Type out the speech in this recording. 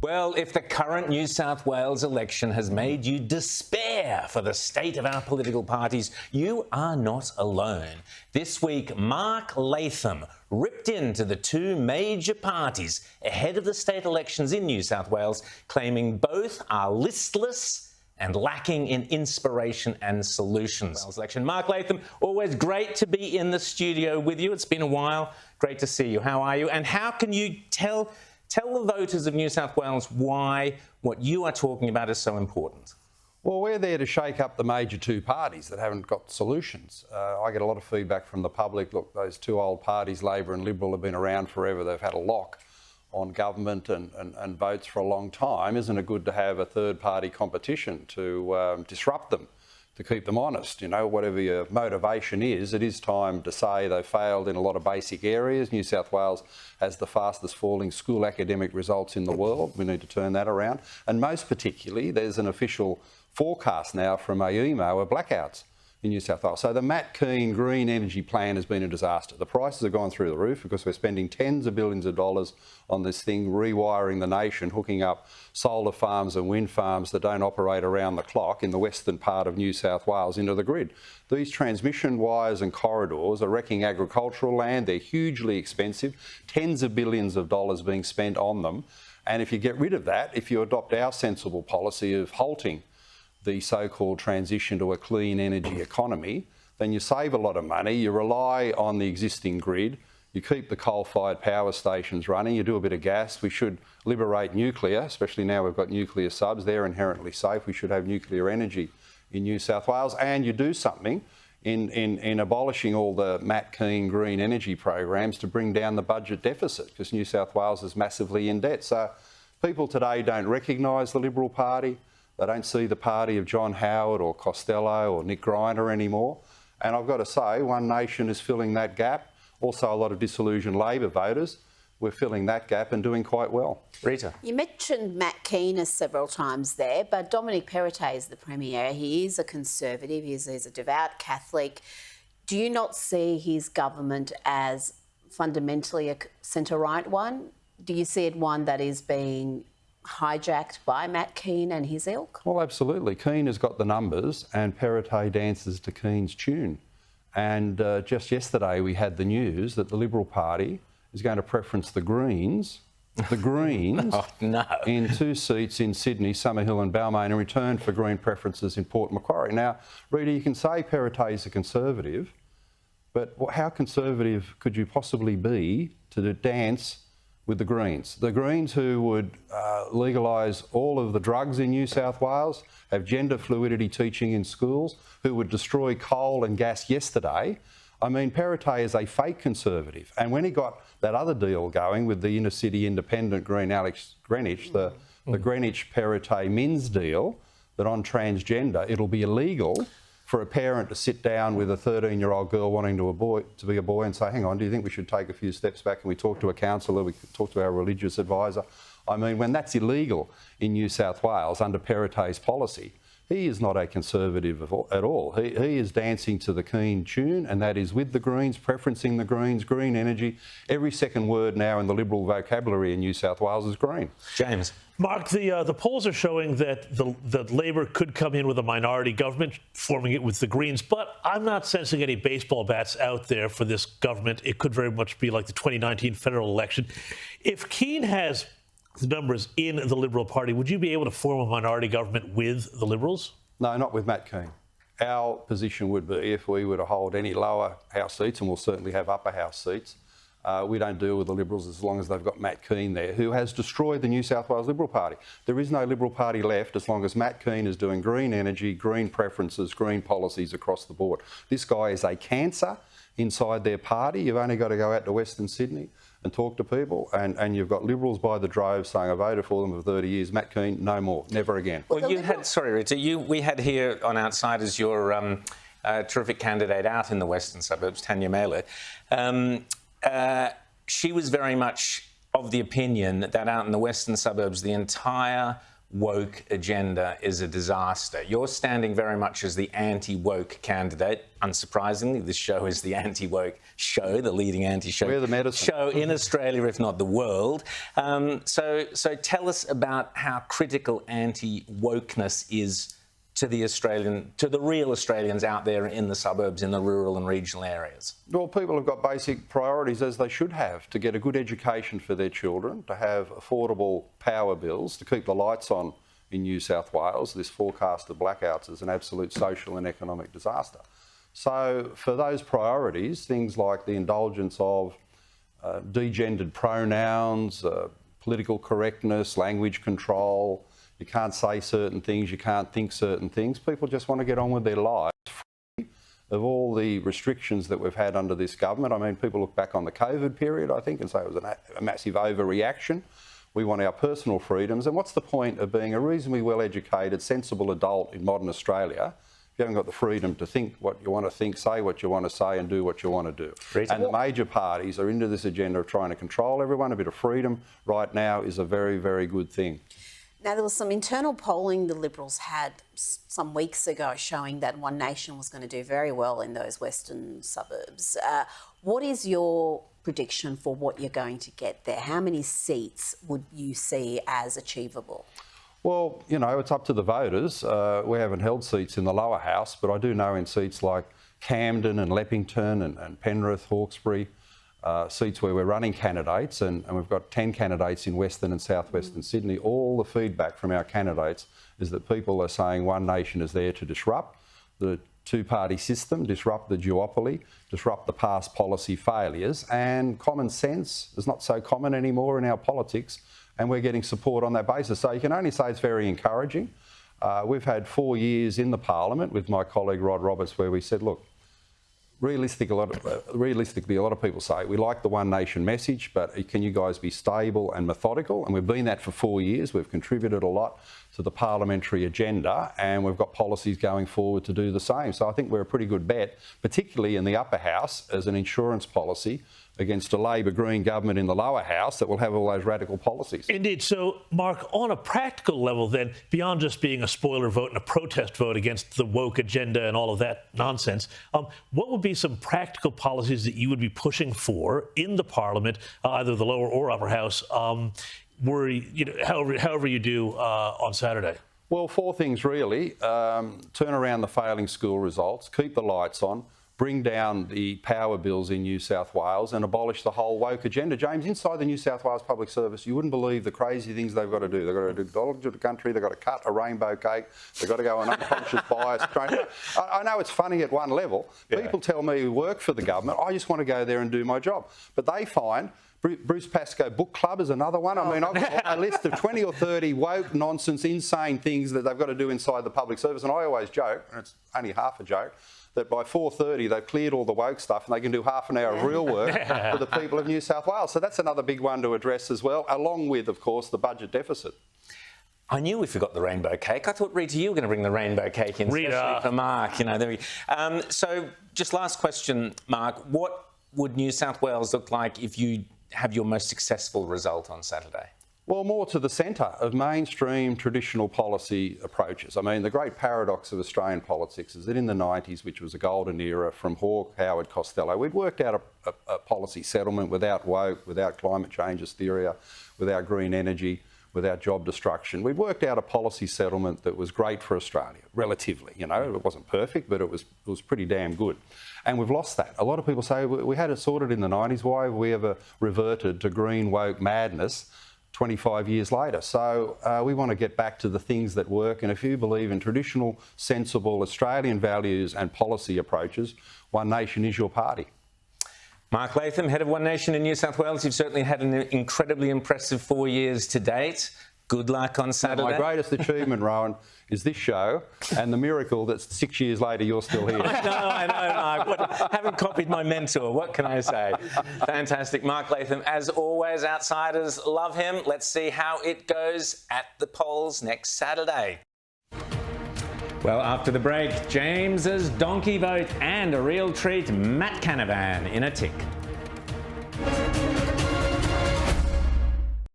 Well, if the current New South Wales election has made you despair for the state of our political parties, you are not alone. This week, Mark Latham ripped into the two major parties ahead of the state elections in New South Wales, claiming both are listless and lacking in inspiration and solutions. Election. Mark Latham, always great to be in the studio with you. It's been a while. Great to see you. How are you? And how can you tell the voters of New South Wales why what you are talking about is so important? Well, we're there to shake up the major two parties that haven't got solutions. I get a lot of feedback from the public. Look, those two old parties, Labor and Liberal, have been around forever. They've had a lock on government and votes for a long time. Isn't it good to have a third-party competition to disrupt them, to keep them honest? You know, whatever your motivation is, it is time to say they've failed in a lot of basic areas. New South Wales has the fastest falling school academic results in the world. We need to turn that around. And most particularly, there's an official forecast now from AEMO of blackouts in New South Wales. So the Matt Kean green energy plan has been a disaster. The prices have gone through the roof because we're spending tens of billions of dollars on this thing, rewiring the nation, hooking up solar farms and wind farms that don't operate around the clock in the western part of New South Wales into the grid. These transmission wires and corridors are wrecking agricultural land. They're hugely expensive, tens of billions of dollars being spent on them. And if you get rid of that, if you adopt our sensible policy of halting the so-called transition to a clean energy economy, then you save a lot of money, you rely on the existing grid, you keep the coal-fired power stations running, you do a bit of gas. We should liberate nuclear, especially now we've got nuclear subs. They're inherently safe. We should have nuclear energy in New South Wales, and you do something in abolishing all the Matt Kean green energy programs to bring down the budget deficit, because New South Wales is massively in debt. So people today don't recognise the Liberal Party. They don't see the party of John Howard or Costello or Nick Greiner anymore. And I've got to say, One Nation is filling that gap. Also, a lot of disillusioned Labor voters. We're filling that gap and doing quite well. Rita. You mentioned Matt Kean several times there, but Dominic Perrottet is the Premier. He is a Conservative. He's a devout Catholic. Do you not see his government as fundamentally a centre-right one? Do you see it one that is being hijacked by Matt Kean and his ilk? Well, absolutely. Kean has got the numbers and Perrottet dances to Kean's tune. And just yesterday we had the news that the Liberal Party is going to preference the Greens Oh, no. in 2 seats in Sydney, Summer Hill and Balmain in return for Green preferences in Port Macquarie. Now, Rita, you can say Perrottet is a Conservative, but how conservative could you possibly be to dance with the Greens? The Greens who would legalise all of the drugs in New South Wales, have gender fluidity teaching in schools, who would destroy coal and gas yesterday. I mean, Perrottet is a fake Conservative. And when he got that other deal going with the inner city independent Green Alex Greenwich, the Greenwich-Perrottet Minns deal, that on transgender it'll be illegal for a parent to sit down with a 13-year-old girl wanting to be a boy and say, hang on, do you think we should take a few steps back? And we talk to a counsellor, we talk to our religious advisor. I mean, when that's illegal in New South Wales under Perrottet's policy, he is not a Conservative at all. He is dancing to the Kean tune, and that is with the Greens, preferencing the Greens, green energy. Every second word now in the Liberal vocabulary in New South Wales is green. James. Mark, the polls are showing that Labor could come in with a minority government, forming it with the Greens, but I'm not sensing any baseball bats out there for this government. It could very much be like the 2019 federal election. If Kean has the numbers in the Liberal Party, would you be able to form a minority government with the Liberals? No, not with Matt Kean. Our position would be, if we were to hold any lower house seats, and we'll certainly have upper house seats, we don't deal with the Liberals as long as they've got Matt Kean there, who has destroyed the New South Wales Liberal Party. There is no Liberal Party left as long as Matt Kean is doing green energy, green preferences, green policies across the board. This guy is a cancer inside their party. You've only got to go out to Western Sydney and talk to people, and you've got Liberals by the drove saying, I voted for them for 30 years. Matt Kean, no more, never again. Well, you had, sorry, Rita, we had here on Outsiders your terrific candidate out in the western suburbs, Tanya Mailer. She was very much of the opinion that out in the western suburbs, the entire woke agenda is a disaster. You're standing very much as the anti-woke candidate. Unsurprisingly, this show is the anti-woke show, the leading anti-show We're the medicine. show in Australia, if not the world. So tell us about how critical anti-wokeness is to the real Australians out there in the suburbs, in the rural and regional areas. Well, people have got basic priorities, as they should have, to get a good education for their children, to have affordable power bills, to keep the lights on in New South Wales. This forecast of blackouts is an absolute social and economic disaster. So for those priorities, things like the indulgence of degendered pronouns, political correctness, language control, you can't say certain things, you can't think certain things. People just want to get on with their lives free of all the restrictions that we've had under this government. I mean, people look back on the COVID period, I think, and say it was a massive overreaction. We want our personal freedoms. And what's the point of being a reasonably well-educated, sensible adult in modern Australia if you haven't got the freedom to think what you want to think, say what you want to say and do what you want to do? And the major parties are into this agenda of trying to control everyone. A bit of freedom right now is a very, very good thing. Now, there was some internal polling the Liberals had some weeks ago showing that One Nation was going to do very well in those western suburbs. What is your prediction for what you're going to get there? How many seats would you see as achievable? Well, you know, it's up to the voters. We haven't held seats in the lower house, but I do know in seats like Camden and Leppington and Penrith, Hawkesbury, seats where we're running candidates, and we've got 10 candidates in Western and Southwestern Sydney. All the feedback from our candidates is that people are saying One Nation is there to disrupt the two-party system, disrupt the duopoly, disrupt the past policy failures, and common sense is not so common anymore in our politics, and we're getting support on that basis. So you can only say it's very encouraging. We've had 4 years in the Parliament with my colleague Rod Roberts where we said, look, realistically, a lot of people say, we like the One Nation message, but can you guys be stable and methodical? And we've been that for 4 years. We've contributed a lot to the parliamentary agenda, and we've got policies going forward to do the same. So I think we're a pretty good bet, particularly in the upper house, as an insurance policy against a Labor-Green government in the lower house that will have all those radical policies. Indeed. So, Mark, on a practical level then, beyond just being a spoiler vote and a protest vote against the woke agenda and all of that nonsense, what would be some practical policies that you would be pushing for in the Parliament, either the lower or upper house, however you do on Saturday? Well, 4 things really. Turn around the failing school results, keep the lights on, bring down the power bills in New South Wales and abolish the whole woke agenda. James, inside the New South Wales Public Service, you wouldn't believe the crazy things they've got to do. They've got to do knowledge of the country, they've got to cut a rainbow cake, they've got to go on unconscious bias training. I know it's funny at one level. Yeah. People tell me who work for the government, I just want to go there and do my job. But they find Bruce Pascoe Book Club is another one. I mean, I've got a list of 20 or 30 woke, nonsense, insane things that they've got to do inside the public service. And I always joke, and it's only half a joke, that by 4:30 they've cleared all the woke stuff and they can do half an hour of real work for the people of New South Wales. So that's another big one to address as well, along with, of course, the budget deficit. I knew we forgot the rainbow cake. I thought, Rita, you were going to bring the rainbow cake in, especially for Mark. You know, there we. So just last question, Mark. What would New South Wales look like if you have your most successful result on Saturday? Well, more to the centre of mainstream traditional policy approaches. I mean, the great paradox of Australian politics is that in the 90s, which was a golden era from Hawke, Howard, Costello, we'd worked out a policy settlement without woke, without climate change hysteria, without green energy, without job destruction. We'd worked out a policy settlement that was great for Australia, relatively. You know, it wasn't perfect, but it was pretty damn good. And we've lost that. A lot of people say we had it sorted in the 90s. Why have we ever reverted to green woke madness 25 years later? So we want to get back to the things that work. And if you believe in traditional, sensible Australian values and policy approaches, One Nation is your party. Mark Latham, head of One Nation in New South Wales. You've certainly had an incredibly impressive 4 years to date. Good luck on Saturday. My greatest achievement, Rowan, is this show and the miracle that 6 years later you're still here. I know, Mark. But haven't copied my mentor. What can I say? Fantastic. Mark Latham, as always, outsiders love him. Let's see how it goes at the polls next Saturday. Well, after the break, James's donkey vote and a real treat, Matt Canavan in a tick.